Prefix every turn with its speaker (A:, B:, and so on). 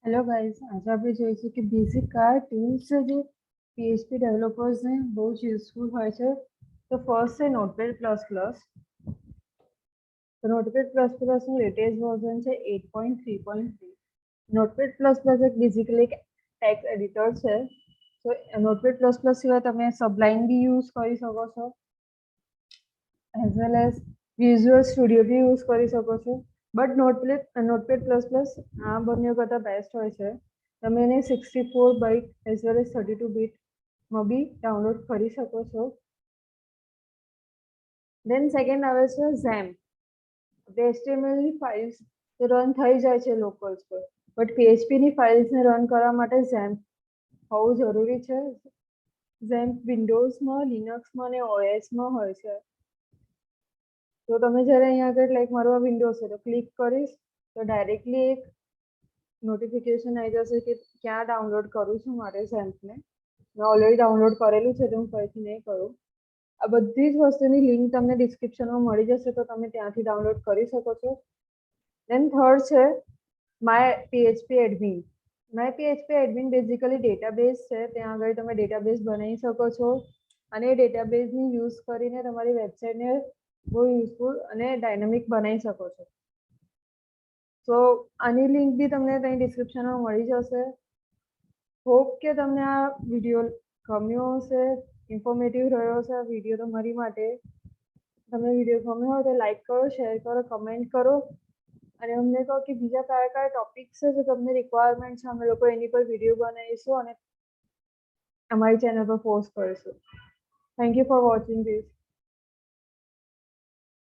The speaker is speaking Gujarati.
A: હેલો ગાઈઝ, આજે આપણે જોઈશું કે બેઝિક કયા ટૂલ્સ છે જે PHP ડેવલપર્સને બહુ જ યુઝફુલ હોય છે. તો ફર્સ્ટ છે નોટપેડ પ્લસ પ્લસ. તો નોટપેડ પ્લસ પ્લસનું લેટેસ્ટ વર્ઝન છે 8.3.3. નોટપેડ પ્લસ પ્લસ એક બેઝિકલી એક ટેક્સ્ટ એડિટર છે. તો નોટપેડ પ્લસ પ્લસ સિવાય તમે સબલાઇમ બી યુઝ કરી શકો છો, as well as visual studio બી યુઝ કરી શકો છો. બટ નોટપેડ પ્લસ પ્લસ આ બંને કરતાં બેસ્ટ હોય છે. તમે એને 64 બાઇટ એઝ વેલ એઝ 32 બીટમાં બી ડાઉનલોડ કરી શકો છો. દેન સેકન્ડ આવે છે XAMPP. HTMLની ફાઇલ્સ રન થઈ જાય છે લોકલ્સ પર, બટ PHPની ફાઇલ્સને રન કરવા માટે XAMPP હોવું જરૂરી છે. XAMPP વિન્ડોઝમાં, લિનક્સમાં અને OSમાં હોય છે. તો તમે જ્યારે અહીંયા આગળ લાઈક મારો આ વિન્ડોઝ છે તો ક્લિક કરીશ તો ડાયરેક્ટલી એક નોટિફિકેશન આવી જશે કે ક્યાં ડાઉનલોડ કરું છું મારે XAMPPને. મેં ઓલરેડી ડાઉનલોડ કરેલું છે તો હું ફરીથી નહીં કરું. આ બધી જ વસ્તુની લિંક તમને ડિસ્ક્રિપ્શનમાં મળી જશે તો તમે ત્યાંથી ડાઉનલોડ કરી શકો છો. દેન થર્ડ છે MyPHPAdmin. MyPHPAdmin બેઝિકલી ડેટાબેઝ છે. ત્યાં આગળ તમે ડેટાબેઝ બનાવી શકો છો અને એ ડેટાબેઝની યુઝ કરીને તમારી વેબસાઇટને બહુ યુઝફુલ અને ડાયનામિક બનાવી શકો છો. તો આની લિંક બી તમને ત્યાં ડિસ્ક્રિપ્શનમાં મળી જશે. હોપ કે તમને આ વિડીયો ગમ્યો હશે, ઇન્ફોર્મેટિવ રહ્યો હશે આ વિડીયો તમારી માટે. તમને વિડીયો ગમ્યો હોય તો લાઈક કરો, શેર કરો, કમેન્ટ કરો અને અમને કહો કે બીજા કયા કયા ટોપિક્સ છે જે તમને રિક્વાયરમેન્ટ છે. અમે લોકો એની પર વિડીયો બનાવીશું અને અમારી ચેનલ પર પોસ્ટ કરીશું. Thank you for watching this.